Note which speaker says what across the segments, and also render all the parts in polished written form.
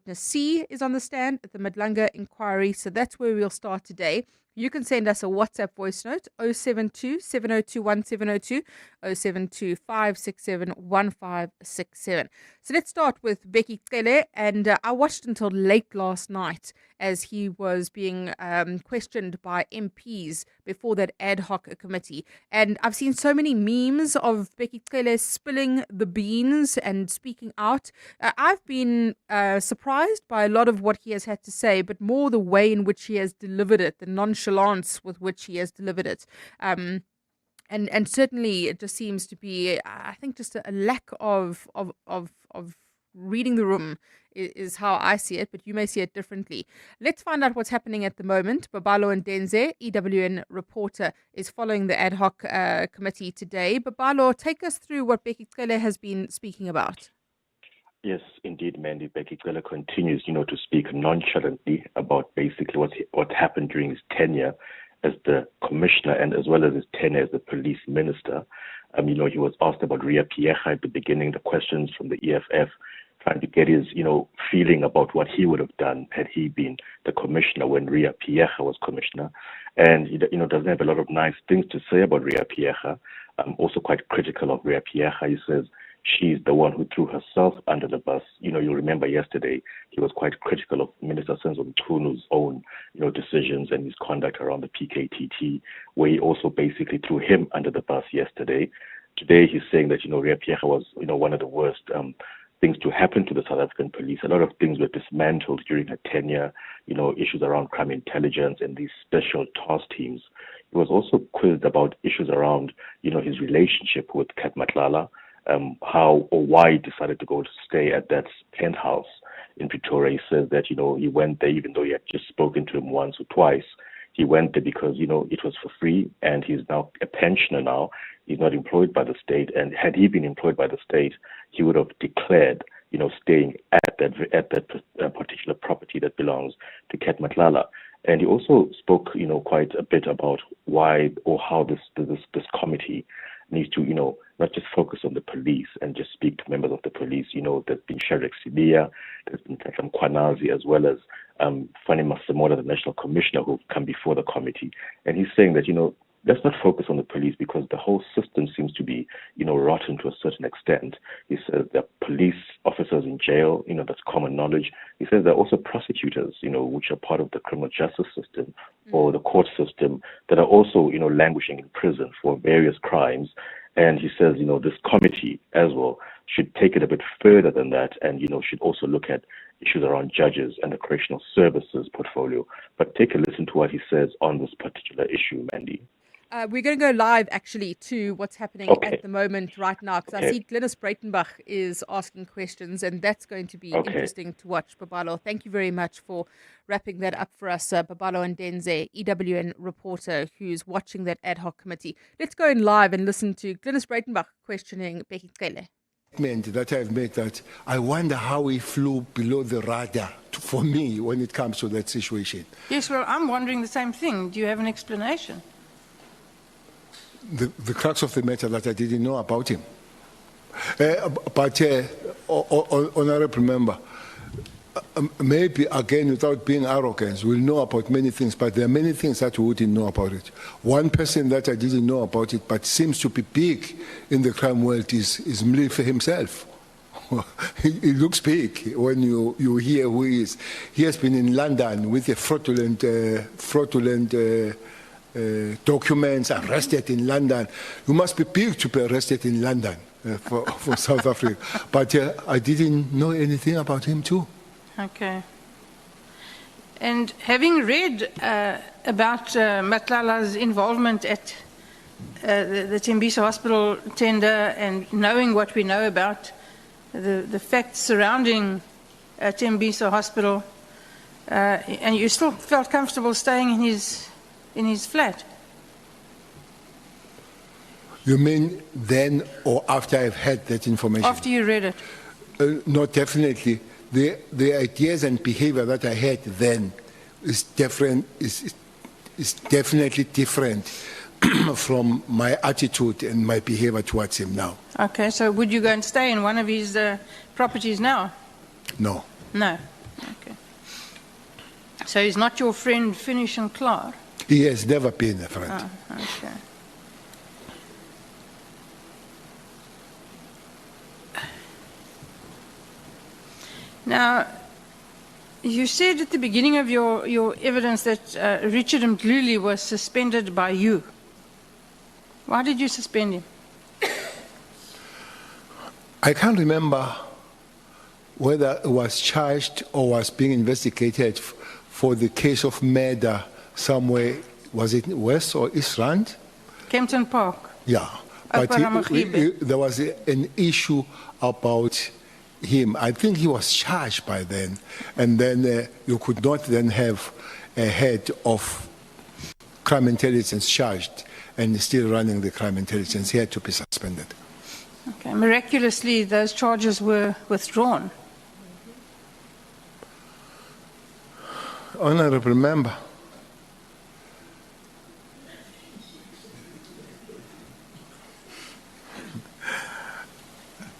Speaker 1: Witness C is on the stand at the Madlanga inquiry. So that's where we'll start today. You can send us a WhatsApp voice note, 072 702 1702, 072 567 1567. So let's start with Becky Cele. And I watched until late last night as he was being questioned by MPs before that ad hoc committee. And I've seen so many memes of Becky Cele spilling the beans and speaking out. I've been surprised by a lot of what he has had to say, but more the way in which he has delivered it, the nonchalance with which he has delivered it. And certainly it just seems to be, I think, just a lack of reading the room is how I see it, but you may see it differently. Let's find out what's happening at the moment. Babalo Ndenze, EWN reporter, is following the ad hoc committee today. Babalo, take us through what Becky Cele has been speaking about.
Speaker 2: Yes, indeed, Mandy. Becky Cele continues, to speak nonchalantly about basically what happened during his tenure as the commissioner and as well as his tenure as the police minister. He was asked about Ria Piecha at the beginning, the questions from the EFF, trying to get his, feeling about what he would have done had he been the commissioner when Ria Piecha was commissioner. And he, doesn't have a lot of nice things to say about Ria Piecha. Also quite critical of Ria Piecha. He says she's the one who threw herself under the bus. You'll remember yesterday he was quite critical of Minister Senzo Mtunu's own, decisions and his conduct around the PKTT, where he also basically threw him under the bus yesterday. Today he's saying that, Ria Piecha was, one of the worst things to happen to the South African police. A lot of things were dismantled during her tenure, issues around crime intelligence and these special task teams. He was also quizzed about issues around, his relationship with Kat Matlala, how or why he decided to go to stay at that penthouse in Pretoria. He says that, he went there even though he had just spoken to him once or twice. He went there because, it was for free, and he's now a pensioner now. He's not employed by the state. And had he been employed by the state, he would have declared, staying at that particular property that belongs to Kat Matlala. And he also spoke, quite a bit about why or how this committee needs to, not just focus on the police and just speak to members of the police. There's been Sherek Sibia, there's been Takam Kwanazi, as well as Fanny Masemola, the National Commissioner, who've come before the committee. And he's saying that, let's not focus on the police because the whole system seems to be, rotten to a certain extent. He says there are police officers in jail, that's common knowledge. He says there are also prosecutors, which are part of the criminal justice system or the court system that are also, languishing in prison for various crimes. And he says, this committee as well should take it a bit further than that and, should also look at issues around judges and the correctional services portfolio. But take a listen to what he says on this particular issue, Mandy.
Speaker 1: We're going to go live, actually, to what's happening at the moment right now, because I see Glynis Breitenbach is asking questions, and that's going to be interesting to watch. Babalo, thank you very much for wrapping that up for us. Babalo Ndenze, EWN reporter, who's watching that ad hoc committee. Let's go in live and listen to Glynis Breitenbach questioning Becky Cele.
Speaker 3: That I've made that I wonder how he flew below the radar for me when it comes to that situation.
Speaker 4: Yes, well, I'm wondering the same thing. Do you have an explanation?
Speaker 3: The crux of the matter that I didn't know about him. Honorable member, maybe again without being arrogant, we'll know about many things, but there are many things that we wouldn't know about it. One person that I didn't know about it, but seems to be big in the crime world is Mlife himself. He looks big when you hear who he is. He has been in London with a fraudulent documents, arrested in London. You must be big to be arrested in London for South Africa. But I didn't know anything about him too.
Speaker 4: Okay. And having read about Matlala's involvement at the Tembisa Hospital tender and knowing what we know about the facts surrounding Tembisa Hospital, and you still felt comfortable staying in his flat?
Speaker 3: You mean then or after I've had that information?
Speaker 4: After you read it?
Speaker 3: No, definitely. The ideas and behavior that I had then is different. Is definitely different from my attitude and my behavior towards him now.
Speaker 4: Okay, so would you go and stay in one of his properties now?
Speaker 3: No.
Speaker 4: No. So he's not your friend, Finish and Klaar?
Speaker 3: He has never been a friend.
Speaker 4: Oh, okay. Now, you said at the beginning of your evidence that Richard Mdluli was suspended by you. Why did you suspend him?
Speaker 3: I can't remember whether it was charged or was being investigated for the case of murder somewhere. Was it West or East Rand?
Speaker 4: Kempton Park.
Speaker 3: Yeah. But there was an issue about him. I think he was charged by then, and then you could not then have a head of crime intelligence charged and still running the crime intelligence. He had to be suspended.
Speaker 4: Okay. Miraculously, those charges were withdrawn.
Speaker 3: Honorable member,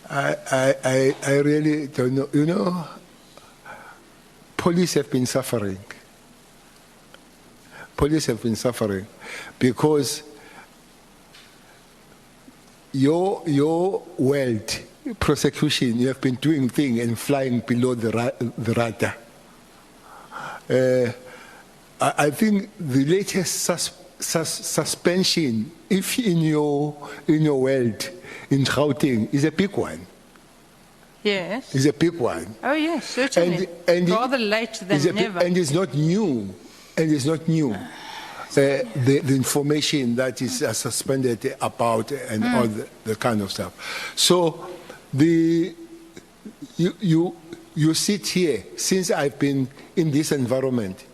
Speaker 3: I really don't know. You know, police have been suffering. Police have been suffering because your world prosecution, you have been doing things and flying below the radar. I think the latest suspension, if in your world, in Gauteng, is a big one.
Speaker 4: Yes.
Speaker 3: Is a big one.
Speaker 4: Oh yes, certainly.
Speaker 3: And
Speaker 4: rather late than never.
Speaker 3: And it's not new. And it's not new. The information that is suspended about and all the kind of stuff. So you sit here, since I've been in this environment,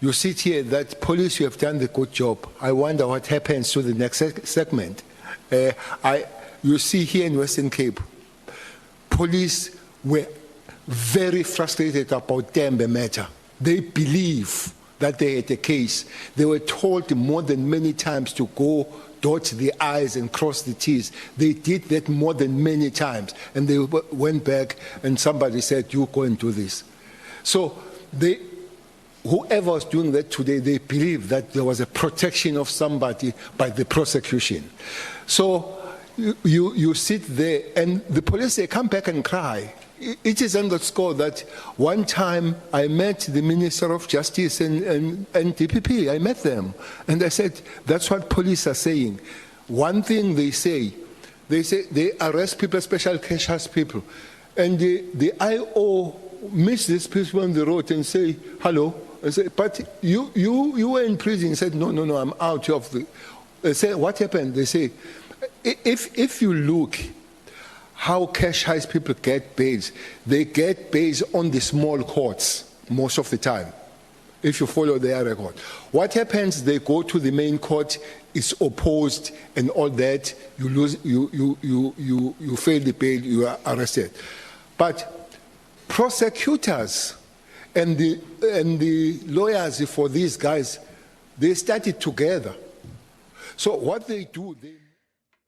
Speaker 3: you sit here that police, you have done the good job. I wonder what happens to the next segment. You see here in Western Cape, police were very frustrated about Tembe matter. They believe that they had a case. They were told more than many times to go dot the I's and cross the T's. They did that more than many times. And they went back and somebody said, you go and do this. So whoever was doing that today, they believe that there was a protection of somebody by the prosecution. So you sit there and the police, they come back and cry. It is underscored that one time I met the Minister of Justice and DPP. I met them. And I said, that's what police are saying. One thing they say they arrest people, special cash house people. And the IO meets these people on the road and say, hello. I say, but you were in prison. He said, no, I'm out of the... They say, what happened? They say, if you look how cash house people get bails, they get bails on the small courts most of the time, if you follow their record. What happens, they go to the main court, it's opposed and all that, you lose, you fail the bail, you are arrested. But prosecutors and the lawyers for these guys, they started together. So what they do,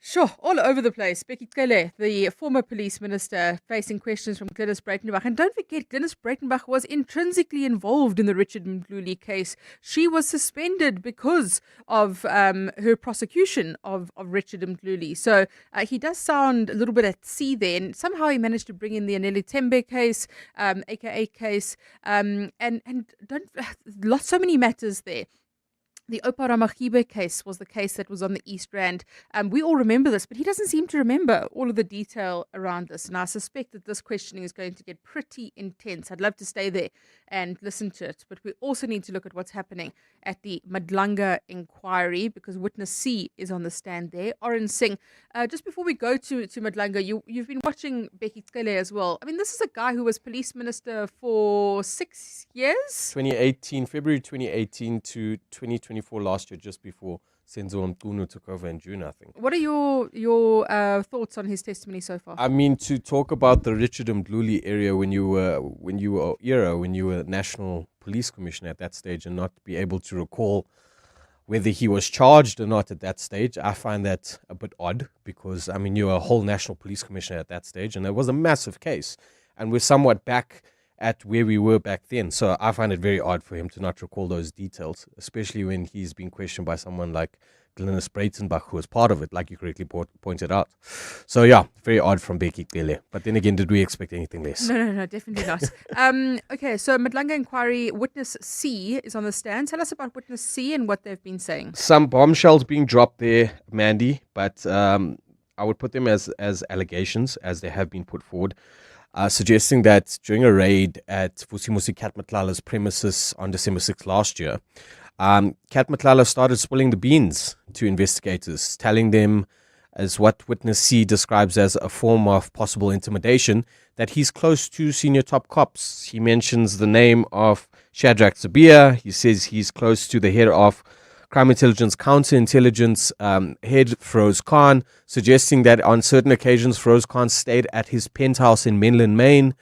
Speaker 1: Sure, all over the place. Becky Cele, the former police minister, facing questions from Glynis Breitenbach. And don't forget, Glynis Breitenbach was intrinsically involved in the Richard Mdluli case. She was suspended because of her prosecution of Richard Mdluli. So he does sound a little bit at sea there. And somehow he managed to bring in the Aneli Tembe case, AKA case, and so many matters there. The Oupa Ramagibe case was the case that was on the East Rand. We all remember this, but he doesn't seem to remember all of the detail around this. And I suspect that this questioning is going to get pretty intense. I'd love to stay there and listen to it. But we also need to look at what's happening at the Madlanga inquiry, because witness C is on the stand there. Oren Singh, just before we go to Madlanga, you've been watching Becky Cele as well. I mean, this is a guy who was police minister for 6 years?
Speaker 5: February 2018 to 2024 last year, just before Senzo Mqunu took over in June, I think.
Speaker 1: What are your thoughts on his testimony so far?
Speaker 5: I mean, to talk about the Richard Mdluli area when you were National Police Commissioner at that stage, and not be able to recall whether he was charged or not at that stage, I find that a bit odd, because I mean, you were a whole National Police Commissioner at that stage, and it was a massive case, and we're somewhat back at where we were back then. So I find it very odd for him to not recall those details, especially when he's been questioned by someone like Glynis Breitenbach, who was part of it, like you correctly pointed out. So yeah, very odd from Bheki Cele. But then again, did we expect anything less?
Speaker 1: No, definitely not. Okay, so Madlanga Inquiry, Witness C is on the stand. Tell us about Witness C and what they've been saying.
Speaker 5: Some bombshells being dropped there, Mandy, but I would put them as allegations, as they have been put forward, suggesting that during a raid at Vusimusi Kat Matlala's premises on December 6th last year, Kat Matlala started spilling the beans to investigators, telling them, as what Witness C describes as a form of possible intimidation, that he's close to senior top cops. He mentions the name of Shadrach Zabia. He says he's close to the head of Crime Intelligence, Counterintelligence head Feroz Khan, suggesting that on certain occasions Feroz Khan stayed at his penthouse in Menlyn, Maine.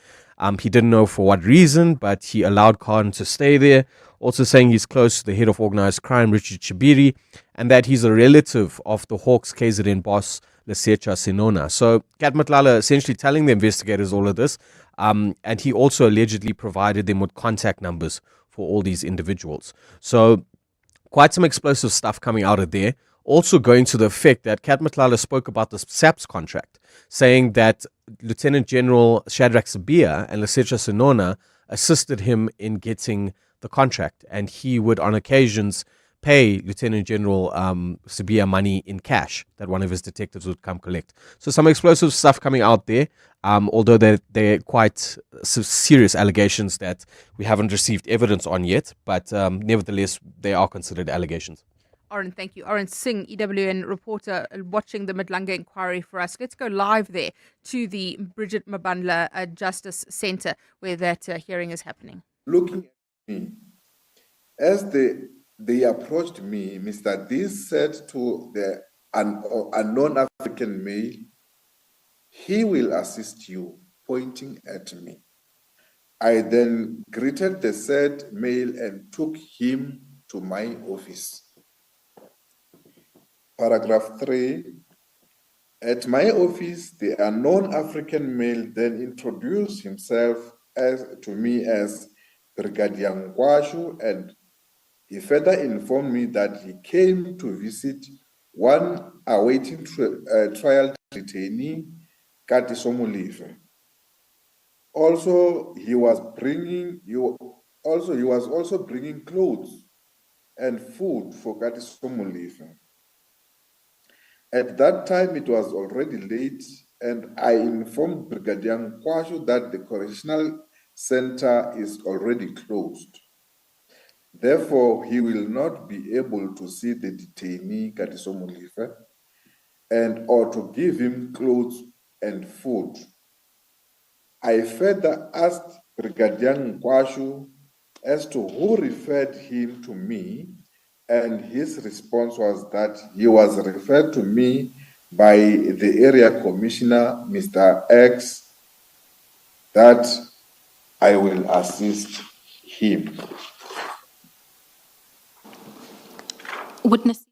Speaker 5: He didn't know for what reason, but he allowed Khan to stay there. Also saying he's close to the head of organized crime, Richard Chibiri, and that he's a relative of the Hawks KZN boss, Lesetja Sinona. So Kat Matlala essentially telling the investigators all of this, and he also allegedly provided them with contact numbers for all these individuals. So quite some explosive stuff coming out of there. Also going to the effect that Kat Matlala spoke about the SAPS contract, saying that Lieutenant General Shadrach Zabia and Lesetja Sinona assisted him in getting the contract, and he would on occasions pay Lieutenant General Zabia money in cash that one of his detectives would come collect. So some explosive stuff coming out there, although they're quite serious allegations that we haven't received evidence on yet, but nevertheless, they are considered allegations.
Speaker 1: Oren, thank you. Oren Singh, EWN reporter, watching the Madlanga inquiry for us. Let's go live there to the Bridget Mabandla Justice Centre where that hearing is happening.
Speaker 6: Looking at me, as they approached me, Mr. D said to the unknown African male, he will assist you, pointing at me. I then greeted the said male and took him to my office. Paragraph 3. At my office, the unknown African male then introduced himself to me as Brigadier Ngwashu, and he further informed me that he came to visit one awaiting trial detainee, Kati Somulife. Also, he was also bringing clothes and food for Kati Somulife. At that time, it was already late, and I informed Brigadier Nkwashu that the correctional center is already closed. Therefore, he will not be able to see the detainee, Katiso Mulife, and or to give him clothes and food. I further asked Brigadier Nkwashu as to who referred him to me, and his response was that he was referred to me by the area commissioner, Mr. X, that I will assist him.
Speaker 1: Witness.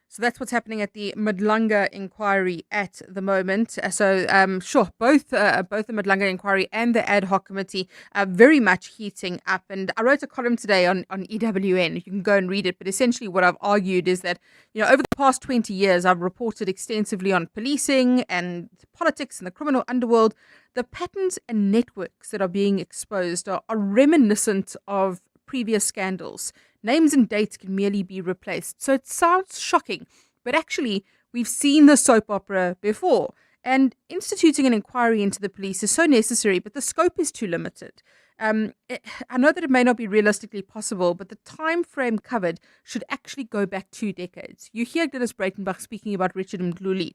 Speaker 1: So that's what's happening at the Madlanga inquiry at the moment. Both the Madlanga inquiry and the ad hoc committee are very much heating up. And I wrote a column today on EWN. You can go and read it. But essentially what I've argued is that, over the past 20 years, I've reported extensively on policing and politics and the criminal underworld. The patterns and networks that are being exposed are reminiscent of previous scandals. Names and dates can merely be replaced. So it sounds shocking, but actually we've seen the soap opera before. And instituting an inquiry into the police is so necessary, but the scope is too limited. I know that it may not be realistically possible, but the time frame covered should actually go back 2 decades. You hear Glynis Breitenbach speaking about Richard Mdluli.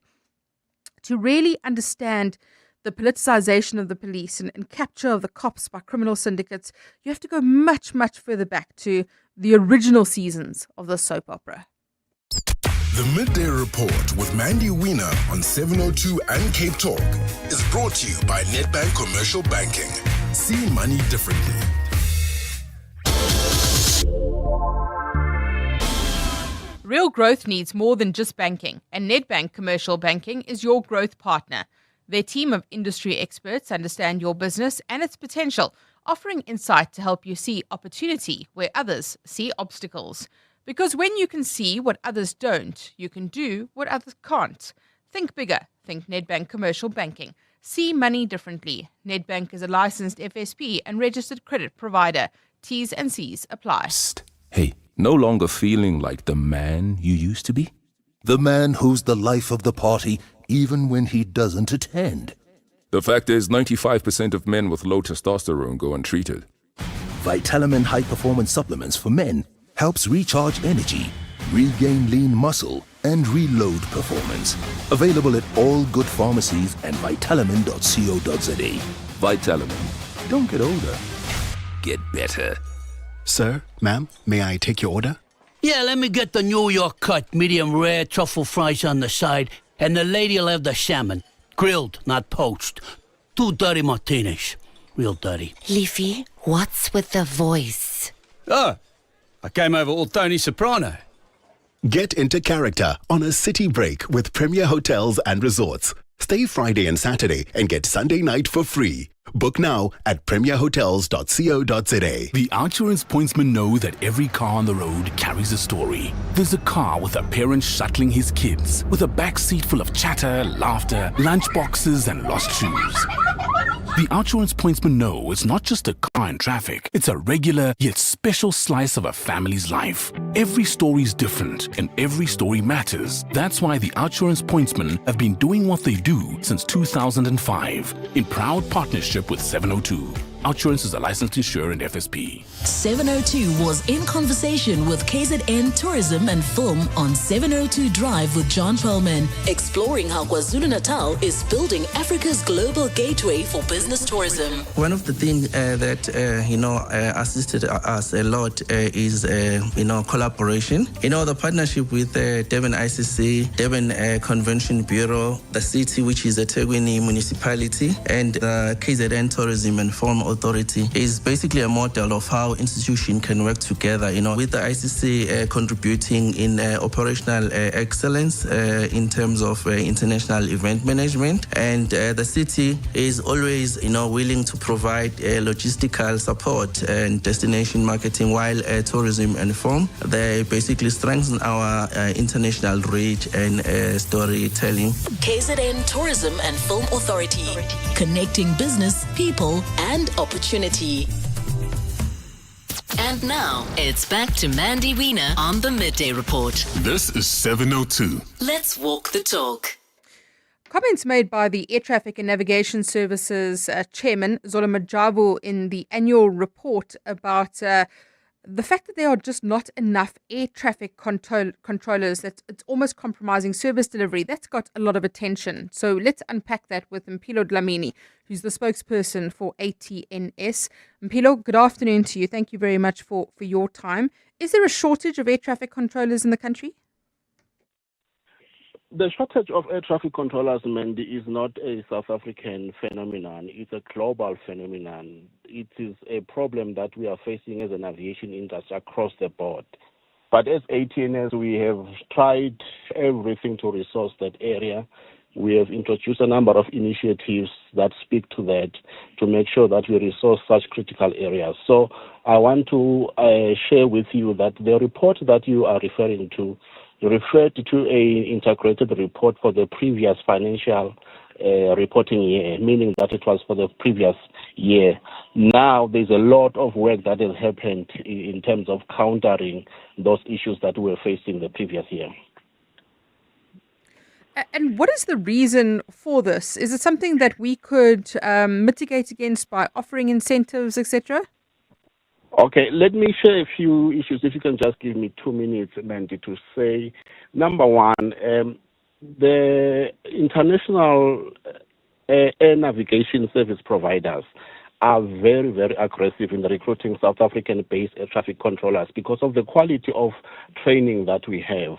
Speaker 1: To really understand the politicization of the police and capture of the cops by criminal syndicates, you have to go much, much further back to the original seasons of the soap opera.
Speaker 7: The Midday Report with Mandy Wiener on 702 and Cape Talk is brought to you by Nedbank Commercial Banking. See money differently.
Speaker 1: Real growth needs more than just banking, and Nedbank Commercial Banking is your growth partner. Their team of industry experts understand your business and its potential, offering insight to help you see opportunity where others see obstacles. Because when you can see what others don't, you can do what others can't. Think bigger. Think Nedbank Commercial Banking. See money differently. Nedbank is a licensed FSP and registered credit provider. T's and C's apply.
Speaker 8: Psst. Hey, no longer feeling like the man you used to be? The man who's the life of the party even when he doesn't attend. The fact is, 95% of men with low testosterone go untreated. Vitamin High Performance Supplements for men helps recharge energy, regain lean muscle, and reload performance. Available at all good pharmacies and vitamin.co.za. Vitamin. Don't get older. Get better.
Speaker 9: Sir, ma'am, may I take your order?
Speaker 10: Yeah, let me get the New York cut, medium rare, truffle fries on the side, and the lady'll have the salmon. Grilled, not poached. 2 dirty martinis. Real dirty.
Speaker 11: Leafy, what's with the voice?
Speaker 10: Oh, I came over all Tony Soprano.
Speaker 9: Get into character on a city break with Premier Hotels and Resorts. Stay Friday and Saturday and get Sunday night for free. Book now at premierhotels.co.za.
Speaker 12: The Outsurance pointsmen know that every car on the road carries a story. There's a car with a parent shuttling his kids, with a back seat full of chatter, laughter, lunchboxes, and lost shoes. The Outsurance pointsmen know it's not just a car in traffic, it's a regular yet special slice of a family's life. Every story is different and every story matters. That's why the Outsurance pointsmen have been doing what they do since 2005 in proud partnership with 702. Outsurance is a licensed insurer and FSP.
Speaker 13: 702 was in conversation with KZN Tourism and Film on 702 Drive with John Perlman, exploring how KwaZulu-Natal is building Africa's global gateway for business tourism.
Speaker 14: One of the things that assisted us a lot is collaboration. The partnership with Durban ICC, Durban Convention Bureau, the city, which is the eThekwini municipality, and the KZN Tourism and Film Authority is basically a model of how institutions can work together, with the ICC contributing in operational excellence in terms of international event management. And the city is always, willing to provide logistical support and destination marketing, while tourism and film, they basically strengthen our international reach and storytelling.
Speaker 13: KZN Tourism and Film Authority, connecting business, people, and opportunity.
Speaker 11: And now, it's back to Mandy Wiener on the Midday Report.
Speaker 7: This is 702.
Speaker 11: Let's walk the talk.
Speaker 1: Comments made by the Air Traffic and Navigation Services Chairman, Zola Majabu, in the annual report about the fact that there are just not enough air traffic controllers, that it's almost compromising service delivery. That's got a lot of attention. So let's unpack that with Mpilo Dlamini, who's the spokesperson for ATNS. Mpilo, good afternoon to you. Thank you very much for your time. Is there a shortage of air traffic controllers in the country?
Speaker 15: The shortage of air traffic controllers, Mandy, is not a South African phenomenon. It's a global phenomenon. It is a problem that we are facing as an aviation industry across the board. But as ATNS, we have tried everything to resource that area. We have introduced a number of initiatives that speak to that, to make sure that we resource such critical areas. So I want to share with you that the report that you are referring to referred to an integrated report for the previous financial reporting year, meaning that it was for the previous year. Now there's a lot of work that has happened in terms of countering those issues that we were facing the previous year.
Speaker 1: And what is the reason for this? Is it something that we could mitigate against by offering incentives, etc.?
Speaker 15: Okay, let me share a few issues. If you can just give me 2 minutes, Mandy, to say, number one, the international air navigation service providers are very, very aggressive in recruiting South African-based air traffic controllers because of the quality of training that we have.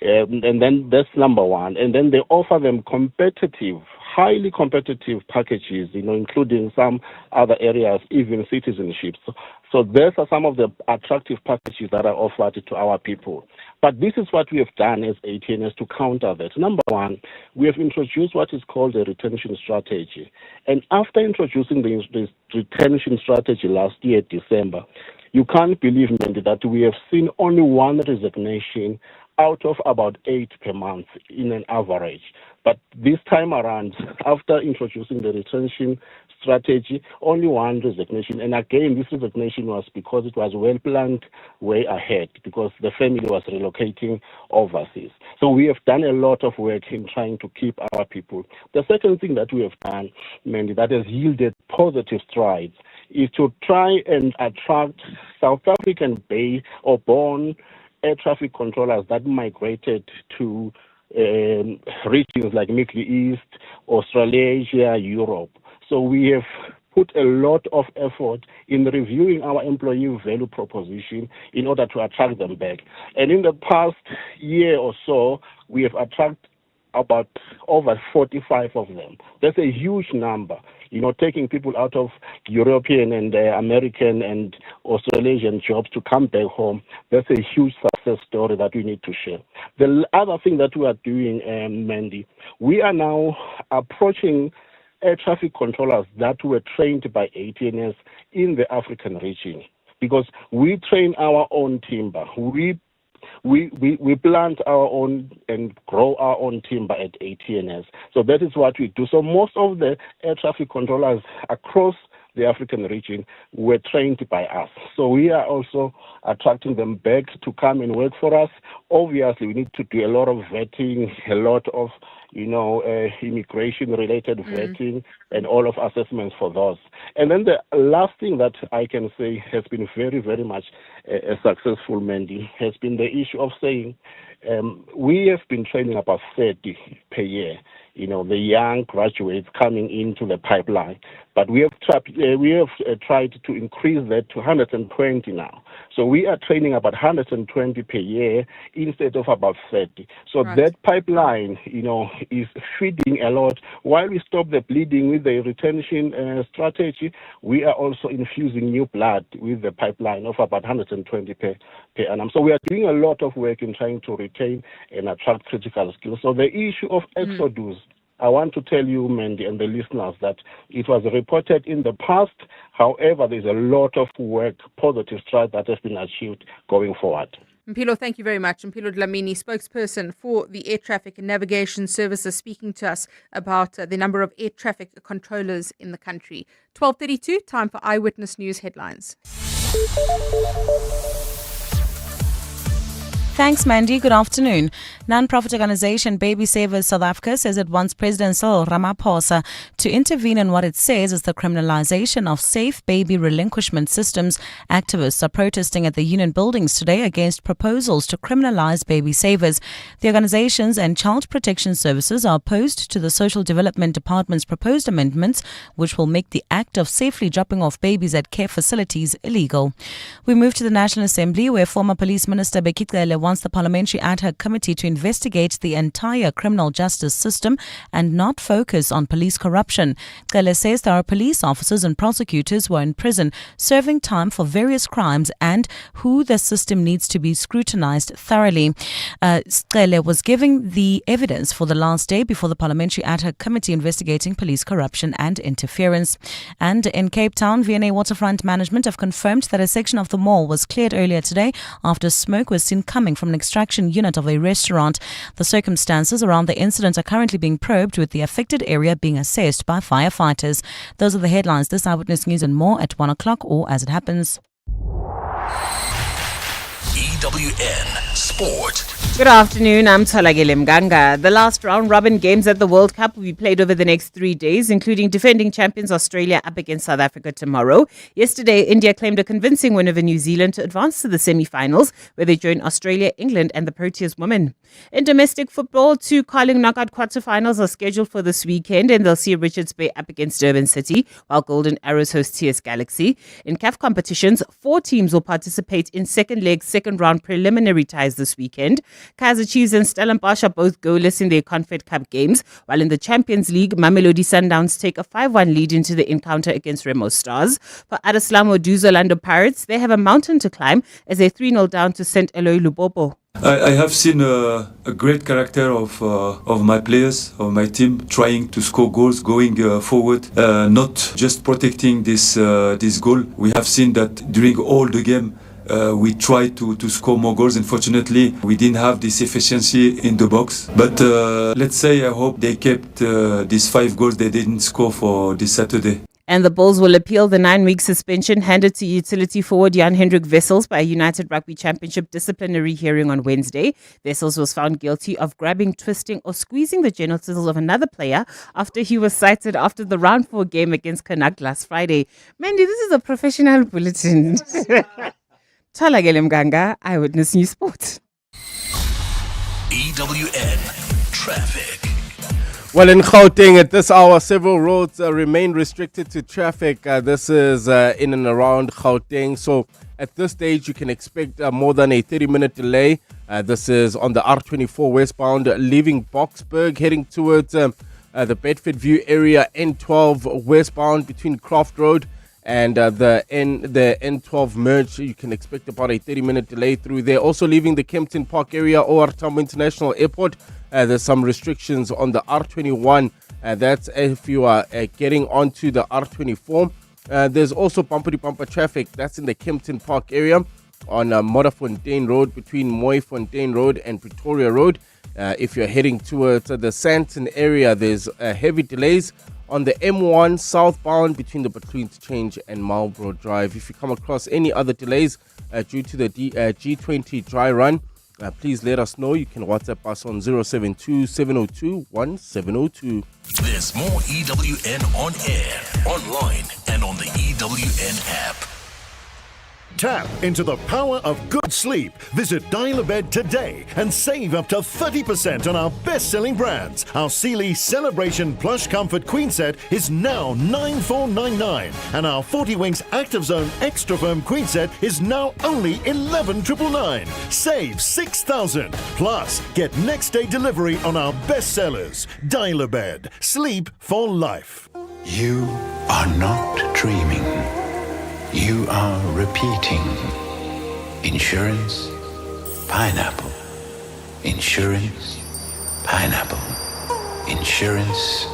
Speaker 15: And then that's number one. And then they offer them competitive, highly competitive packages, including some other areas, even citizenships. So those are some of the attractive packages that are offered to our people. But this is what we have done as ATNS to counter that. Number one, we have introduced what is called a retention strategy. And after introducing this retention strategy last year, December, you can't believe, Mandy, that we have seen only one resignation out of about 8 per month in an average. But this time around, after introducing the retention strategy, only one resignation. And again, this resignation was because it was well planned way ahead, because the family was relocating overseas. So we have done a lot of work in trying to keep our people. The second thing that we have done, Mandy, that has yielded positive strides, is to try and attract South African born air traffic controllers that migrated to regions like Middle East, Australasia, Europe. So we have put a lot of effort in reviewing our employee value proposition in order to attract them back. And in the past year or so, we have attracted about over 45 of them. That's a huge number. Taking people out of European and American and Australasian jobs to come back home, that's a huge success story that we need to share. The other thing that we are doing, Mandy, we are now approaching air traffic controllers that were trained by ATNS in the African region, because we train our own timber. We plant our own and grow our own timber at ATNS. So that is what we do. So most of the air traffic controllers across the African region were trained by us. So we are also attracting them back to come and work for us. Obviously, we need to do a lot of vetting, a lot of immigration-related vetting, and all of assessments for those. And then the last thing that I can say has been very, very much successful, Mandy, has been the issue of saying we have been training about 30 per year. The young graduates coming into the pipeline. But we have tried to increase that to 120 now. So we are training about 120 per year instead of about 30. So that pipeline, is feeding a lot. While we stop the bleeding with the retention strategy, we are also infusing new blood with the pipeline of about 120 per annum. So we are doing a lot of work in trying to retain and attract critical skills. So the issue of exodus, I want to tell you, Mandy, and the listeners, that it was reported in the past. However, there's a lot of work, positive strides that has been achieved going forward.
Speaker 1: Mpilo, thank you very much. Mpilo Dlamini, spokesperson for the Air Traffic and Navigation Services, speaking to us about the number of air traffic controllers in the country. 12:32, time for Eyewitness News headlines.
Speaker 16: Thanks, Mandy. Good afternoon. Non-profit organization Baby Savers South Africa says it wants President Cyril Ramaphosa to intervene in what it says is the criminalization of safe baby relinquishment systems. Activists are protesting at the union buildings today against proposals to criminalize baby savers. The organizations and Child Protection Services are opposed to the Social Development Department's proposed amendments, which will make the act of safely dropping off babies at care facilities illegal. We move to the National Assembly, where former Police Minister Bekile wants the Parliamentary Ad Hoc Committee to investigate the entire criminal justice system and not focus on police corruption. Cele says there are police officers and prosecutors who are in prison serving time for various crimes and who the system needs to be scrutinized thoroughly. Cele was giving the evidence for the last day before the Parliamentary Ad Hoc Committee investigating police corruption and interference. And in Cape Town, V&A Waterfront Management have confirmed that a section of the mall was cleared earlier today after smoke was seen coming from an extraction unit of a restaurant. The circumstances around the incident are currently being probed, with the affected area being assessed by firefighters. Those are the headlines. This Eyewitness News and more at 1 o'clock or as it happens.
Speaker 7: EWN Sport.
Speaker 17: Good afternoon, I'm Tolagile Mganga. The last round-robin games at the World Cup will be played over the next 3 days, including defending champions Australia up against South Africa tomorrow. Yesterday, India claimed a convincing win over New Zealand to advance to the semi-finals, where they join Australia, England and the Proteas women. In domestic football, 2 Carling knockout quarterfinals are scheduled for this weekend, and they'll see Richards Bay up against Durban City, while Golden Arrows host TS Galaxy. In CAF competitions, 4 teams will participate in second leg, second round preliminary ties this weekend. Kaizer Chiefs and Stellenbosch are both goalless in their Confed Cup games, while in the Champions League, Mamelodi Sundowns take a 5-1 lead into the encounter against Remo Stars. For Adislamo Du's Orlando Pirates, they have a mountain to climb as they're 3-0 down to St. Eloy Lubopo.
Speaker 18: I have seen a great character of my players, of my team, trying to score goals, going forward, not just protecting this goal. We have seen that during all the game, we tried to score more goals. Unfortunately, we didn't have this efficiency in the box. But let's say I hope they kept these 5 goals they didn't score for this Saturday.
Speaker 17: And the Bulls will appeal the 9-week suspension handed to utility forward Jan-Hendrik Wessels by a United Rugby Championship disciplinary hearing on Wednesday. Wessels was found guilty of grabbing, twisting or squeezing the genitals of another player after he was cited after the round 4 game against Canuck last Friday. Mandy, this is a professional bulletin. Thalagele Mganga, Eyewitness News Sport.
Speaker 7: EWN Traffic.
Speaker 5: Well, in Gauteng at this hour, several roads remain restricted to traffic. This is in and around Gauteng. So at this stage, you can expect more than a 30-minute delay. This is on the R24 westbound, leaving Boksburg, heading towards the Bedford View area, N12 westbound between Croft Road and the N12 merge. You can expect about a 30-minute delay through there. Also leaving the Kempton Park area, OR Tambo International Airport. There's some restrictions on the R21. That's if you are getting onto the R24. There's also bumper-to-bumper traffic. That's in the Kempton Park area on Modderfontein Road between Mooifontein Road and Pretoria Road. If you're heading towards the Sandton area, there's heavy delays on the M1 southbound between the Batuins Change and Marlborough Drive. If you come across any other delays due to the G20 dry run, please let us know. You can WhatsApp us on 072-702-1702.
Speaker 7: There's more EWN on air, online, and on the EWN app.
Speaker 19: Tap into the power of good sleep. Visit Dial-A-Bed today and save up to 30% on our best-selling brands. Our Sealy Celebration Plush Comfort Queen Set is now $9,499, and our 40 Winks Active Zone Extra Firm Queen Set is now only $11,999. Save $6,000. Plus, get next-day delivery on our best sellers. Dial-A-Bed. Sleep for life.
Speaker 20: You are not dreaming. You are repeating. Insurance, pineapple. Insurance, pineapple. Insurance,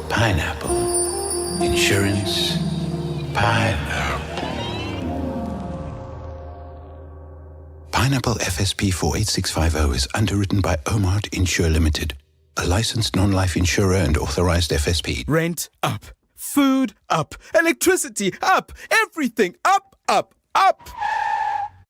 Speaker 20: pineapple. Insurance, pineapple. Pineapple FSP 48650 is underwritten by Omart Insure Limited, a licensed non-life insurer and authorized FSP.
Speaker 21: Rent up. Food up, electricity up, everything up, up, up.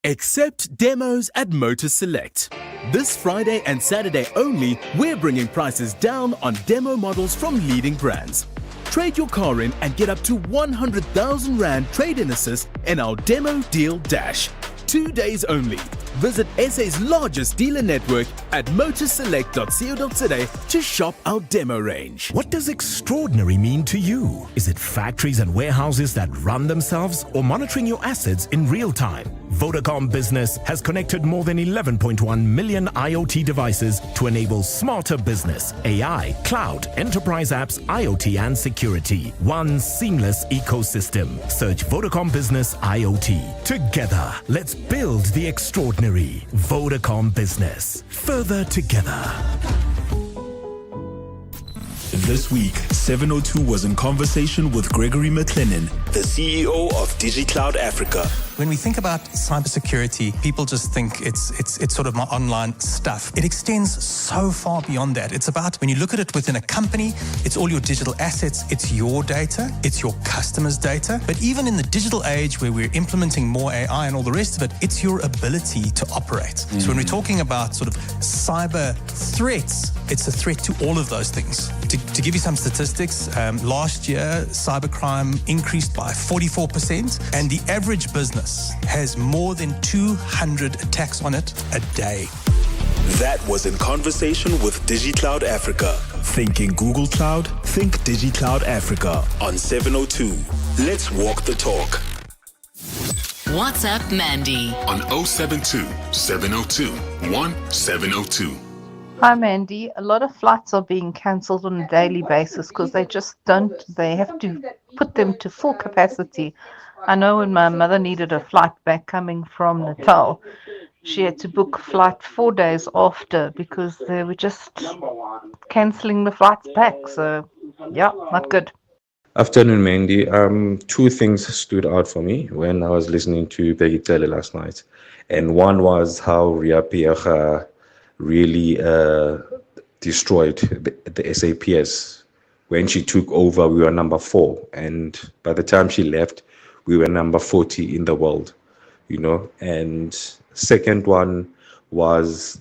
Speaker 21: Except demos at Motor Select. This Friday and Saturday only, we're bringing prices down on demo models from leading brands. Trade your car in and get up to 100,000 Rand trade-in assist in our Demo Deal Dash. 2 days only. Visit SA's largest dealer network at motorselect.co.za to shop our demo range.
Speaker 22: What does extraordinary mean to you? Is it factories and warehouses that run themselves or monitoring your assets in real time? Vodacom Business has connected more than 11.1 million IoT devices to enable smarter business, AI, cloud, enterprise apps, IoT and security. One seamless ecosystem. Search Vodacom Business IoT. Together, let's build the extraordinary. Vodacom Business. Further together.
Speaker 23: This week, 702 was in conversation with Gregory McLennan, the CEO of DigiCloud Africa.
Speaker 24: When we think about cybersecurity, people just think it's sort of my online stuff. It extends so far beyond that. It's about, when you look at it within a company, it's all your digital assets, it's your data, it's your customers' data. But even in the digital age where we're implementing more AI and all the rest of it, it's your ability to operate. So when we're talking about sort of cyber threats, it's a threat to all of those things. To give you some statistics, last year, cybercrime increased by 44%, and the average business has more than 200 attacks on it a day.
Speaker 23: That was in conversation with DigiCloud Africa. Thinking Google Cloud? Think DigiCloud Africa on 702. Let's walk the talk.
Speaker 11: WhatsApp Mandy
Speaker 7: on 072 702 1702.
Speaker 25: Hi, Mandy. A lot of flights are being cancelled on a daily basis because they have to put them to full capacity. I know when my mother needed a flight back coming from Natal, she had to book flight 4 days after because they were just cancelling the flights back. So, yeah, not good.
Speaker 2: Afternoon, Mandy. Two things stood out for me when I was listening to Peggy last night. And one was how Ria Piaga really destroyed the SAPS. When she took over, we were number 4. And by the time she left, we were number 40 in the world, you know. And second one was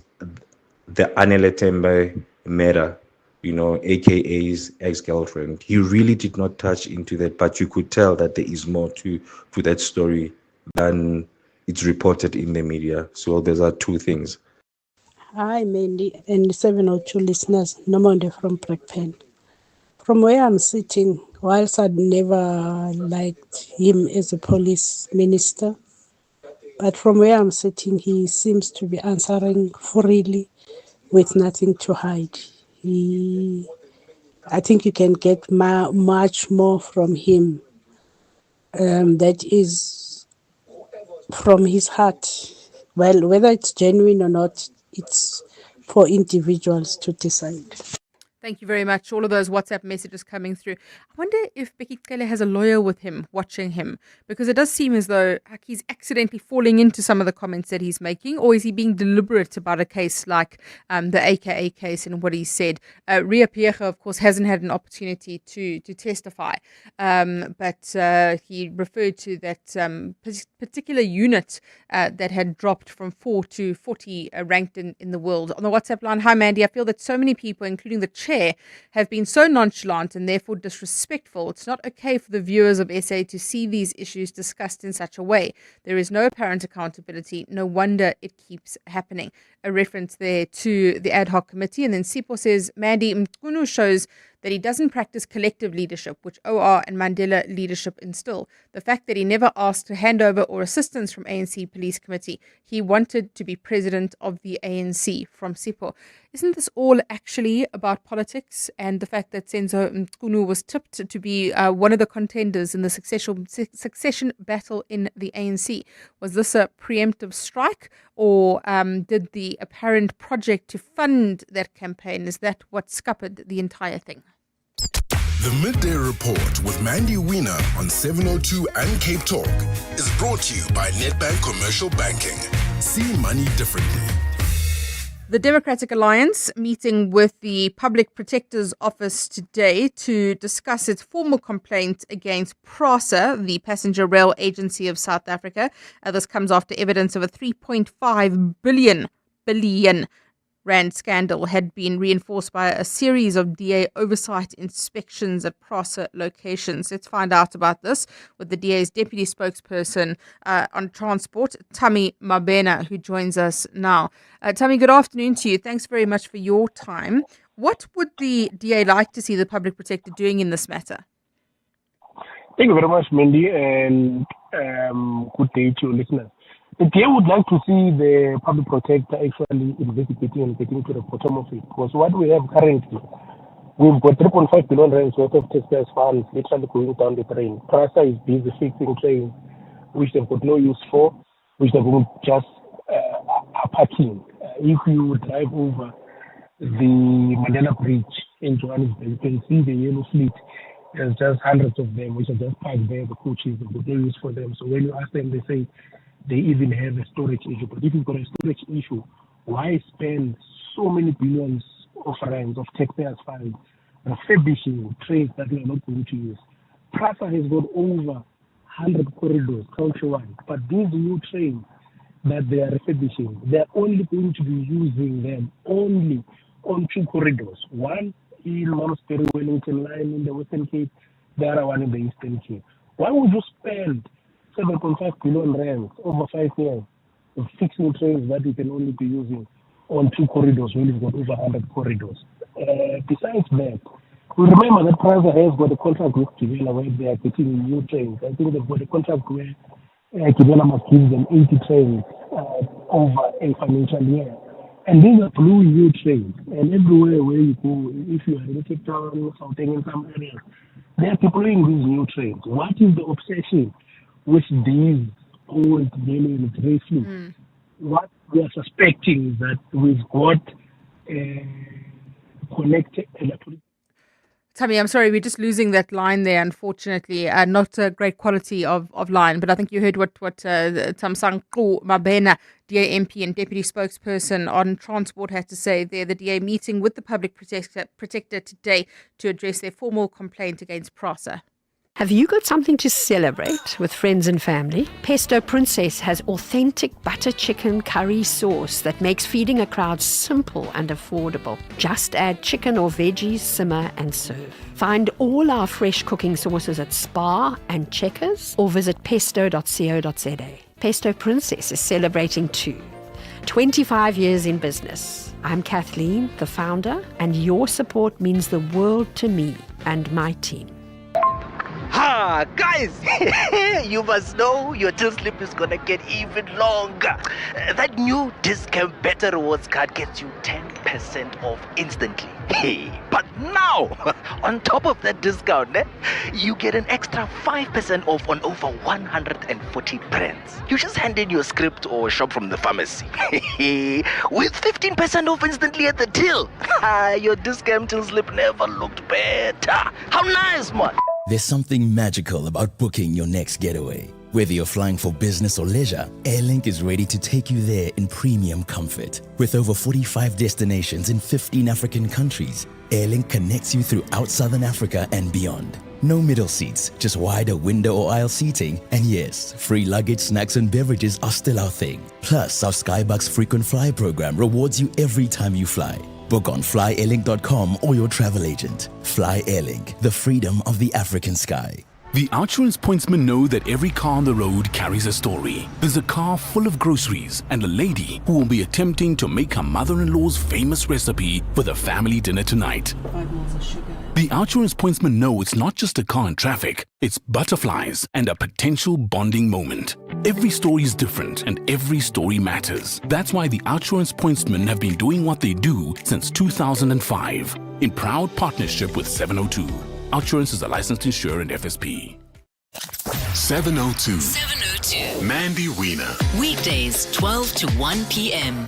Speaker 2: the Anele Tembe matter, you know, AKA's ex-girlfriend. He really did not touch into that, but you could tell that there is more to that story than it's reported in the media. So those are two things.
Speaker 3: Hi, Mandy and 702 listeners. Nomonde from Blackpen. From where I'm sitting, whilst I'd never liked him as a police minister, but from where I'm sitting, he seems to be answering freely with nothing to hide. I think you can get much more from him that is from his heart. Well, whether it's genuine or not, it's for individuals to decide.
Speaker 1: Thank you very much. All of those WhatsApp messages coming through. I wonder if Becky Cele has a lawyer with him, watching him, because it does seem as though he's accidentally falling into some of the comments that he's making, or is he being deliberate about a case like the AKA case and what he said? Ria Piaga, of course, hasn't had an opportunity to testify, but he referred to that particular unit that had dropped from 4 to 40 ranked in the world. On the WhatsApp line, hi Mandy, I feel that so many people, including the chair, have been so nonchalant and therefore disrespectful. It's not okay for the viewers of SA to see these issues discussed in such a way. There is no apparent accountability. No wonder it keeps happening. A reference there to the ad hoc committee. And then Sipho says, Mandy Mkunu shows that he doesn't practice collective leadership, which OR and Mandela leadership instill. The fact that he never asked for handover or assistance from ANC Police Committee. He wanted to be president of the ANC, from Sipho. Isn't this all actually about politics and the fact that Senzo Mkunu was tipped to be one of the contenders in the succession battle in the ANC? Was this a preemptive strike, or did the apparent project to fund that campaign, is that what scuppered the entire thing?
Speaker 7: The Midday Report with Mandy Wiener on 702 and Cape Talk is brought to you by Nedbank Commercial Banking. See money differently.
Speaker 1: The Democratic Alliance meeting with the Public Protector's Office today to discuss its formal complaint against PRASA, the Passenger Rail Agency of South Africa. This comes after evidence of a 3.5 billion Rand scandal had been reinforced by a series of DA oversight inspections at PRASA locations. Let's find out about this with the DA's deputy spokesperson on transport, Tami Mabena, who joins us now. Tami, good afternoon to you. Thanks very much for your time. What would the DA like to see the Public Protector doing in this matter?
Speaker 4: Thank you very much, Mandy, and good day to your listeners. The DA would like to see the public protector actually investigating and getting to the bottom of it. Because what we have currently, we've got 3.5 billion rands worth of taxpayers' funds literally going down the drain. PRASA is busy fixing trains which they've got no use for, which they're going just parking. If you drive over the Mandela Bridge in Johannesburg, you can see the yellow fleet. There's just hundreds of them which are just parked there, the coaches, they've got no use for them. So when you ask them, they say, they even have a storage issue. But if you've got a storage issue, why spend so many billions of rands of taxpayers' funds refurbishing trains that we are not going to use? PRASA has got over 100 corridors countrywide, but these new trains that they are refurbishing, they're only going to be using them only on 2 corridors. One in Monastery Wellington line in the Western Cape, the other one in the Eastern Cape. Why would you spend 7.5 billion rands over 5 years of fixing trains that you can only be using on 2 corridors when you've got over 100 corridors? Besides that, we remember that PRASA has got a contract with Gibela where they are getting new trains. I think they've got a contract where Gibela must give them 80 trains over a financial year. And these are blue new trains. And everywhere where you go, if you are in Cape Town, something in some areas, they are deploying these new trains. What is the obsession with these old yellow and grey fleets? what we are suspecting that we've got connected.
Speaker 1: Tammy, I'm sorry, we're just losing that line there, unfortunately. Not a great quality of line, but I think you heard what Thamsanqa Mabena, DA MP and Deputy Spokesperson on Transport, had to say there. The DA meeting with the Public Protector today to address their formal complaint against PRASA.
Speaker 6: Have you got something to celebrate with friends and family? Pesto Princess has authentic butter chicken curry sauce that makes feeding a crowd simple and affordable. Just add chicken or veggies, simmer and serve. Find all our fresh cooking sauces at Spar and Checkers or visit pesto.co.za. Pesto Princess is celebrating too. 25 years in business. I'm Kathleen, the founder, and your support means the world to me and my team.
Speaker 8: Ha, guys, you must know your till slip is gonna get even longer. That new discount better rewards card gets you 10% off instantly. Hey, but now, on top of that discount, you get an extra 5% off on over 140 brands. You just hand in your script or shop from the pharmacy. With 15% off instantly at the till. Your discount till slip never looked better. How nice, man.
Speaker 9: There's something magical about booking your next getaway. Whether you're flying for business or leisure, Airlink is ready to take you there in premium comfort. With over 45 destinations in 15 African countries, Airlink connects you throughout Southern Africa and beyond. No middle seats, just wider window or aisle seating. And yes, free luggage, snacks and beverages are still our thing. Plus, our Skybucks frequent flyer program rewards you every time you fly. Book on flyairlink.com or your travel agent. Fly Airlink, the freedom of the African sky.
Speaker 10: The Outsurance pointsmen know that every car on the road carries a story. There's a car full of groceries and a lady who will be attempting to make her mother-in-law's famous recipe for the family dinner tonight.
Speaker 12: 5 mils of sugar.
Speaker 10: The Outsurance pointsmen know it's not just a car in traffic, it's butterflies and a potential bonding moment. Every story is different and every story matters. That's why the Outsurance pointsmen have been doing what they do since 2005 in proud partnership with 702. Outsurance is a licensed insurer and FSP.
Speaker 23: 702.
Speaker 11: 702.
Speaker 23: Mandy Wiener.
Speaker 11: Weekdays, 12 to 1 p.m.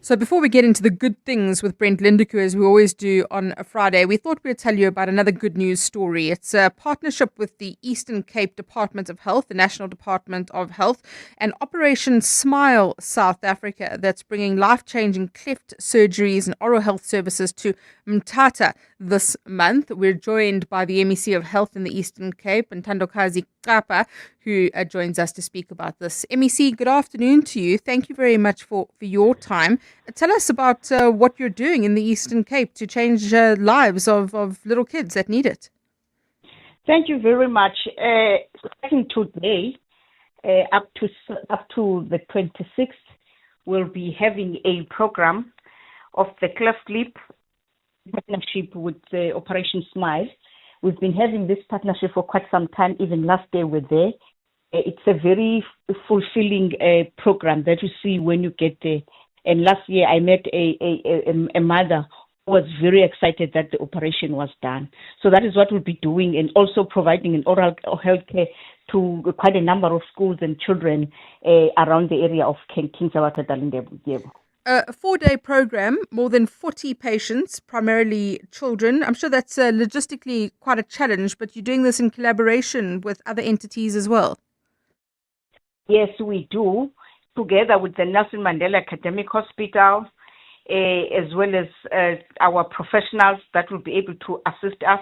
Speaker 1: So before we get into the good things with Brent Lindekoe, as we always do on a Friday, we thought we'd tell you about another good news story. It's a partnership with the Eastern Cape Department of Health, the National Department of Health, and Operation Smile South Africa that's bringing life-changing cleft surgeries and oral health services to Mthatha this month. We're joined by the MEC of Health in the Eastern Cape, and Thandokazi Kapa, who joins us to speak about this. MEC, good afternoon to you. Thank you very much for your time. Tell us about what you're doing in the Eastern Cape to change lives of little kids that need it.
Speaker 26: Thank you very much. Starting today, up to the 26th, we'll be having a program of the cleft lip partnership with Operation Smile. We've been having this partnership for quite some time. Even last day we're there. It's a very fulfilling program that you see when you get there. And last year I met a mother who was very excited that the operation was done. So that is what we'll be doing, and also providing an oral health care to quite a number of schools and children around the area of King Zawata Dalindebo.
Speaker 1: A 4-day program, more than 40 patients, primarily children. I'm sure that's logistically quite a challenge, but you're doing this in collaboration with other entities as well.
Speaker 26: Yes, we do, together with the Nelson Mandela Academic Hospital, as well as our professionals that will be able to assist us.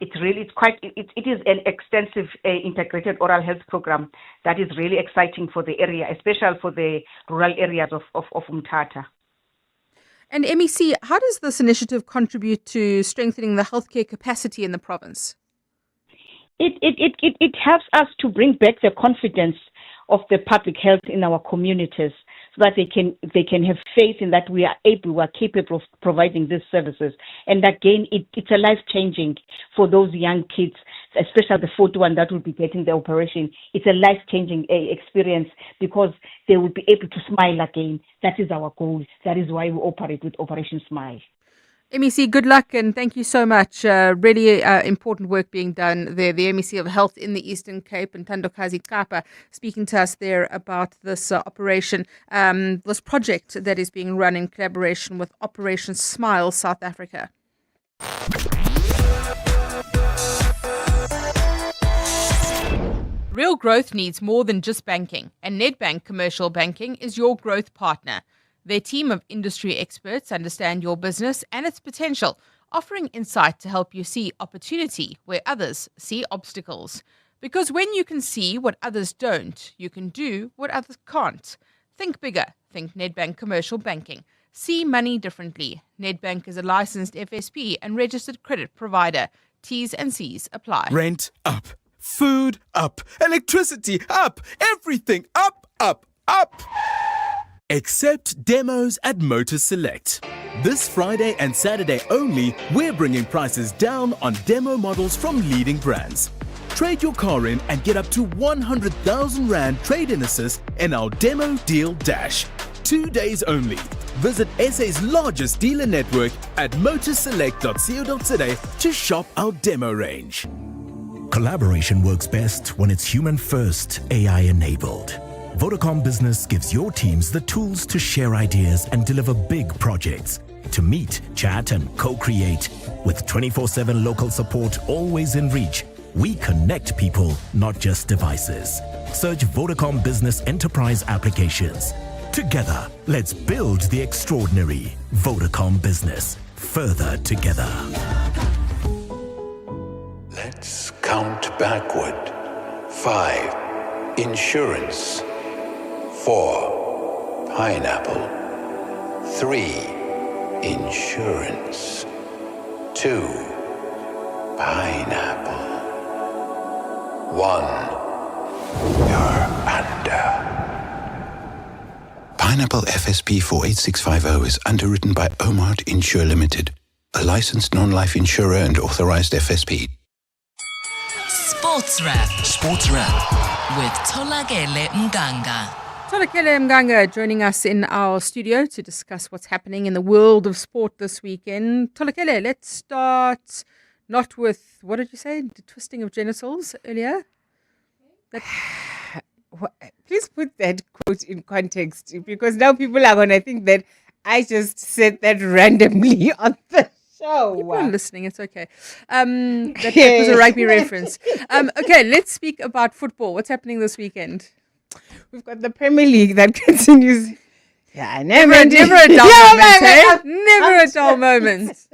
Speaker 26: It is an extensive integrated oral health program that is really exciting for the area, especially for the rural areas of Mthatha.
Speaker 1: And MEC, how does this initiative contribute to strengthening the healthcare capacity in the province?
Speaker 26: It helps us to bring back the confidence of the public health in our communities, so that they can have faith in that we are capable of providing these services. And again, it's a life-changing for those young kids, especially the 41 that will be getting the operation. It's a life-changing experience because they will be able to smile again. That is our goal. That is why we operate with Operation Smile.
Speaker 1: MEC, good luck and thank you so much. Really important work being done there. The MEC of Health in the Eastern Cape, and Tandokazi Kapa, speaking to us there about this operation, this project that is being run in collaboration with Operation Smile South Africa. Real growth needs more than just banking, and Nedbank Commercial Banking is your growth partner. Their team of industry experts understand your business and its potential, offering insight to help you see opportunity where others see obstacles. Because when you can see what others don't, you can do what others can't. Think bigger. Think Nedbank Commercial Banking. See money differently. Nedbank is a licensed FSP and registered credit provider. T's and C's apply.
Speaker 21: Rent up. Food up. Electricity up. Everything up, up, up. Except demos at Motor Select. This Friday and Saturday only, we're bringing prices down on demo models from leading brands. Trade your car in and get up to 100,000 Rand trade-in assist in our Demo Deal Dash. 2 days only. Visit SA's largest dealer network at motorselect.co.za to shop our demo range.
Speaker 22: Collaboration works best when it's human first, AI enabled. Vodacom Business gives your teams the tools to share ideas and deliver big projects, to meet, chat and co-create. With 24/7 local support always in reach, we connect people, not just devices. Search Vodacom Business Enterprise applications. Together, let's build the extraordinary. Vodacom Business. Further together.
Speaker 20: Let's count backward. 5. Insurance. 4. Pineapple. 3. Insurance. 2. Pineapple. 1. You're under. Pineapple FSP 48650 is underwritten by Omart Insure Limited, a licensed non-life insurer and authorized FSP.
Speaker 11: Sports Wrap. Sports Wrap. With Tolakele Mganga.
Speaker 1: Tolakele Mganga joining us in our studio to discuss what's happening in the world of sport this weekend. Tolakele, let's start not with, what did you say, the twisting of genitals earlier?
Speaker 17: Please put that quote in context, because now people are going to think that I just said that randomly on the show.
Speaker 1: People are listening, it's okay. That was a rugby reference. Okay, let's speak about football. What's happening this weekend?
Speaker 17: We've got the Premier League that continues. Yeah,
Speaker 1: never a dull moment, eh? Never a dull moment.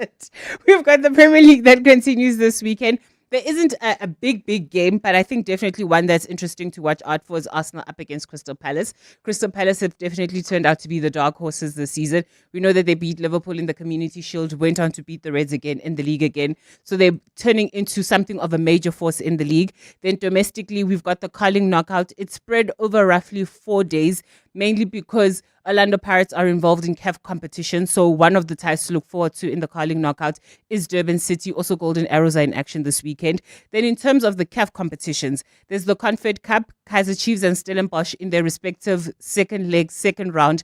Speaker 17: We've got the Premier League that continues this weekend. There isn't a big game, but I think definitely one that's interesting to watch out for is Arsenal up against Crystal Palace. Crystal Palace have definitely turned out to be the dark horses this season. We know that they beat Liverpool in the Community Shield, went on to beat the Reds again in the league again. So they're turning into something of a major force in the league. Then domestically, we've got the Carling knockout. It's spread over roughly 4 days, mainly because Orlando Pirates are involved in CAF competition. So one of the ties to look forward to in the Carling knockout is Durban City. Also Golden Arrows are in action this weekend. Then in terms of the CAF competitions, there's the Confed Cup, Kaizer Chiefs and Stellenbosch in their respective second leg, second round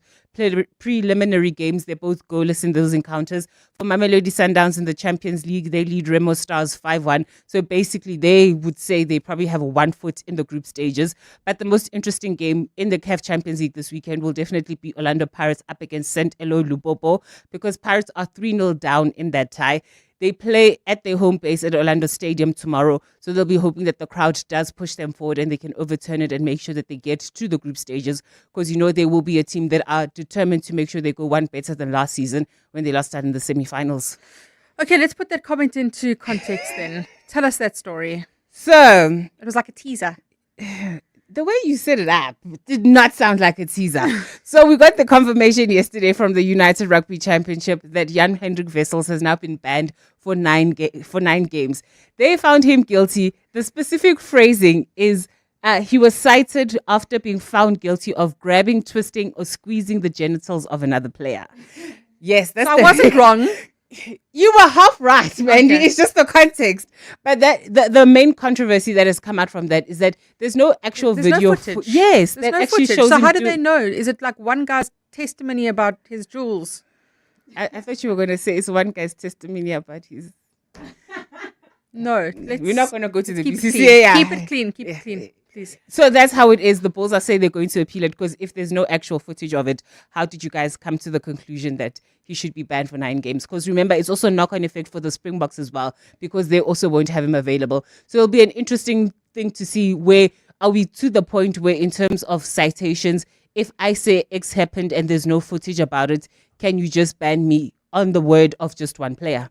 Speaker 17: preliminary games. They're both goalless in those encounters. For Mamelodi Sundowns in the Champions League, they lead Remo Stars 5-1. So basically, they would say they probably have a 1 foot in the group stages. But the most interesting game in the CAF Champions League this weekend will definitely be Orlando Pirates up against St. Elo Lupopo, because Pirates are 3-0 down in that tie. They play at their home base at Orlando Stadium tomorrow, so they'll be hoping that the crowd does push them forward and they can overturn it and make sure that they get to the group stages, because you know they will be a team that are determined to make sure they go one better than last season when they last started in the semi-finals.
Speaker 1: Okay, let's put that comment into context then. Tell us that story.
Speaker 17: So,
Speaker 1: it was like a teaser.
Speaker 17: The way you set it up did not sound like a teaser. So we got the confirmation yesterday from the United Rugby Championship that Jan Hendrik Wessels has now been banned for 9 games. They found him guilty. The specific phrasing is he was cited after being found guilty of grabbing, twisting, or squeezing the genitals of another player. Yes, that's
Speaker 1: so I wasn't wrong.
Speaker 17: You were half right, Mandy.
Speaker 1: Okay.
Speaker 17: It's just the context. But the main controversy that has come out from that is that there's no actual video.
Speaker 1: No footage.
Speaker 17: Yes,
Speaker 1: there's
Speaker 17: that
Speaker 1: no
Speaker 17: actually
Speaker 1: footage.
Speaker 17: shows.
Speaker 1: So
Speaker 17: him
Speaker 1: how did they know? Is it like one guy's testimony about his jewels?
Speaker 17: I thought you were going to say it's one guy's testimony about his...
Speaker 1: No,
Speaker 17: we're not going to go to the
Speaker 1: keep
Speaker 17: BCCA.
Speaker 1: Keep it clean. Keep it clean, please.
Speaker 17: So that's how it is. The Bulls are saying they're going to appeal it because if there's no actual footage of it, how did you guys come to the conclusion that he should be banned for 9 games? Because remember, it's also a knock-on effect for the Springboks as well because they also won't have him available. So it'll be an interesting thing to see where are we to the point where in terms of citations, if I say X happened and there's no footage about it, can you just ban me on the word of just one player?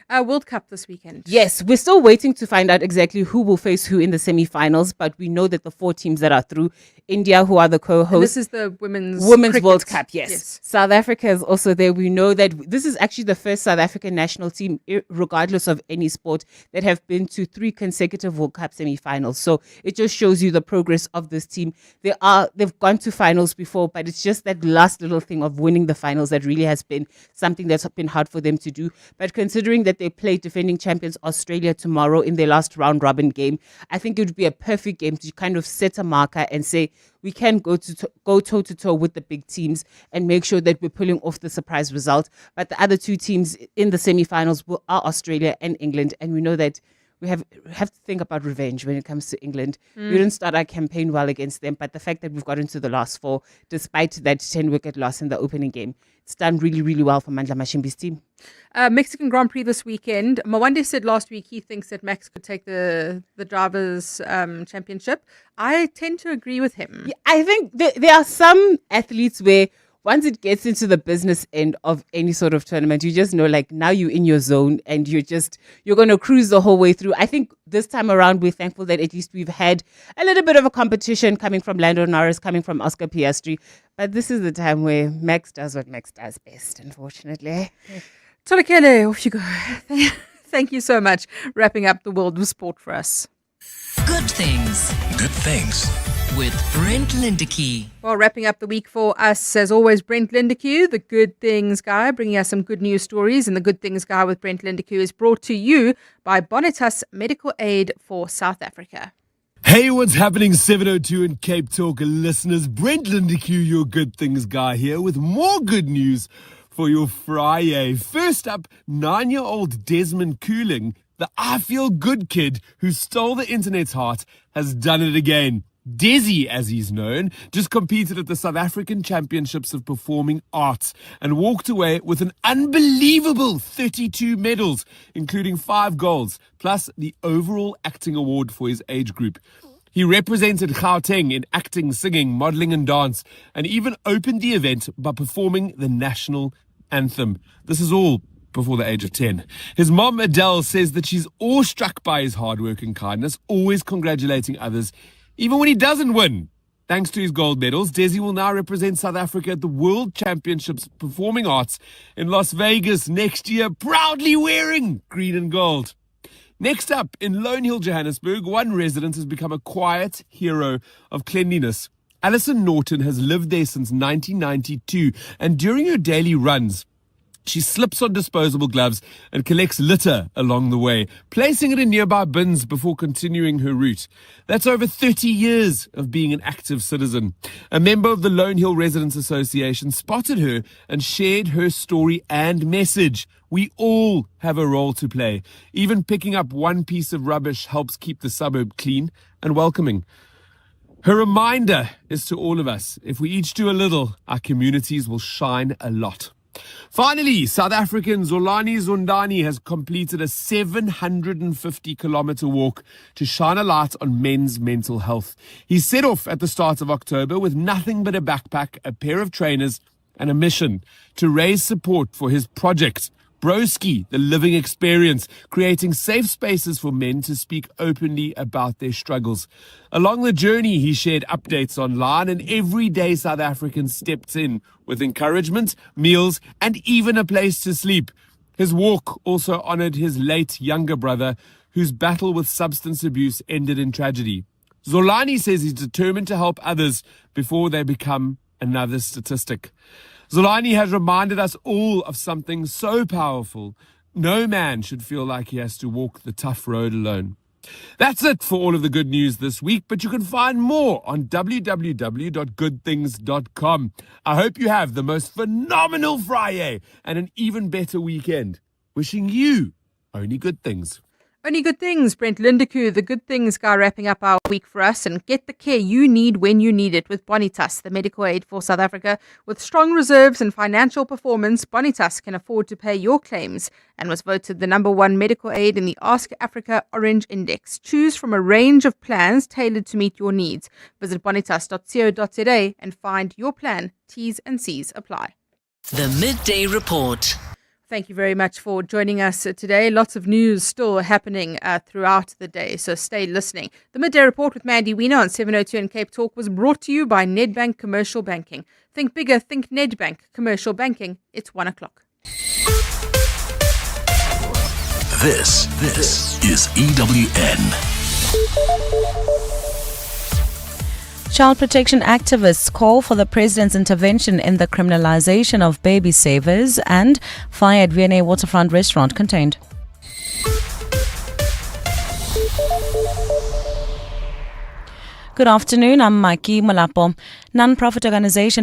Speaker 1: World Cup this weekend.
Speaker 17: Yes, we're still waiting to find out exactly who will face who in the semi-finals, but we know that the 4 teams that are through, India, who are the co-hosts.
Speaker 1: And this is the women's cricket.
Speaker 17: World Cup, yes. South Africa is also there. We know that this is actually the first South African national team, regardless of any sport, that have been to 3 consecutive World Cup semi-finals. So it just shows you the progress of this team. They've gone to finals before, but it's just that last little thing of winning the finals that really has been something that's been hard for them to do. But considering that they play defending champions Australia tomorrow in their last round robin game, I think it would be a perfect game to kind of set a marker and say we can go toe to toe with the big teams and make sure that we're pulling off the surprise result. But the other 2 teams in the semi-finals are Australia and England, and we know that we have to think about revenge when it comes to England. We didn't start our campaign well against them, but the fact that we've got into the last 4, despite that 10-wicket loss in the opening game, it's done really, really well for Mandla Mashimbi's team.
Speaker 1: Mexican Grand Prix this weekend. Mwande said last week he thinks that Max could take the drivers' championship. I tend to agree with him.
Speaker 17: Yeah, I think there are some athletes where once it gets into the business end of any sort of tournament, you just know, like, now you're in your zone and you're going to cruise the whole way through. I think this time around, we're thankful that at least we've had a little bit of a competition coming from Lando Norris, coming from Oscar Piastri. But this is the time where Max does what Max does best, unfortunately.
Speaker 1: Tolekele, off you go. Thank you so much. Wrapping up the world of sport for us.
Speaker 11: Good things.
Speaker 23: Good things.
Speaker 11: With Brent Lindeque.
Speaker 1: Well, wrapping up the week for us, as always, Brent Lindeque, the Good Things Guy, bringing us some good news stories. And the Good Things Guy with Brent Lindeque is brought to you by Bonitas Medical Aid for South Africa.
Speaker 12: Hey, what's happening, 702 and Cape Talk listeners? Brent Lindeque, your Good Things Guy, here with more good news for your Friday. First up, 9-year-old Desmond Cooling, the I Feel Good kid who stole the internet's heart, has done it again. Desi, as he's known, just competed at the South African Championships of Performing Arts and walked away with an unbelievable 32 medals, including 5 golds, plus the overall acting award for his age group. He represented Gauteng in acting, singing, modeling and dance, and even opened the event by performing the national anthem. This is all before the age of 10. His mom, Adele, says that she's awestruck by his hard work and kindness, always congratulating others, even when he doesn't win. Thanks to his gold medals, Desi will now represent South Africa at the World Championships of Performing Arts in Las Vegas next year, proudly wearing green and gold. Next up, in Lone Hill, Johannesburg, one resident has become a quiet hero of cleanliness. Alison Norton has lived there since 1992, and during her daily runs, she slips on disposable gloves and collects litter along the way, placing it in nearby bins before continuing her route. That's over 30 years of being an active citizen. A member of the Lone Hill Residents Association spotted her and shared her story and message. We all have a role to play. Even picking up one piece of rubbish helps keep the suburb clean and welcoming. Her reminder is to all of us, if we each do a little, our communities will shine a lot. Finally, South African Zolani Zondani has completed a 750-kilometer walk to shine a light on men's mental health. He set off at the start of October with nothing but a backpack, a pair of trainers, and a mission to raise support for his project, Broski, the living experience, creating safe spaces for men to speak openly about their struggles. Along the journey, he shared updates online, and every day South Africans stepped in with encouragement, meals, and even a place to sleep. His walk also honored his late younger brother, whose battle with substance abuse ended in tragedy. Zolani says he's determined to help others before they become another statistic. Zolani has reminded us all of something so powerful. No man should feel like he has to walk the tough road alone. That's it for all of the good news this week, but you can find more on www.goodthings.com. I hope you have the most phenomenal Friday and an even better weekend. Wishing you only good things.
Speaker 1: Only good things. Brent Lindekoe, the good things guy, wrapping up our week for us. And get the care you need when you need it with Bonitas, the medical aid for South Africa. With strong reserves and financial performance, Bonitas can afford to pay your claims and was voted the #1 medical aid in the Ask Africa Orange Index. Choose from a range of plans tailored to meet your needs. Visit bonitas.co.za and find your plan. T's and C's apply.
Speaker 11: The Midday Report.
Speaker 1: Thank you very much for joining us today. Lots of news still happening throughout the day, so stay listening. The Midday Report with Mandy Wiener on 702 and Cape Talk was brought to you by Nedbank Commercial Banking. Think bigger, think Nedbank Commercial Banking. It's 1 o'clock.
Speaker 21: This is EWN.
Speaker 17: Child protection activists call for the president's intervention in the criminalization of baby savers, and fire at V&A Waterfront restaurant contained. Good afternoon, I'm Mikey Molapo. Non-profit organization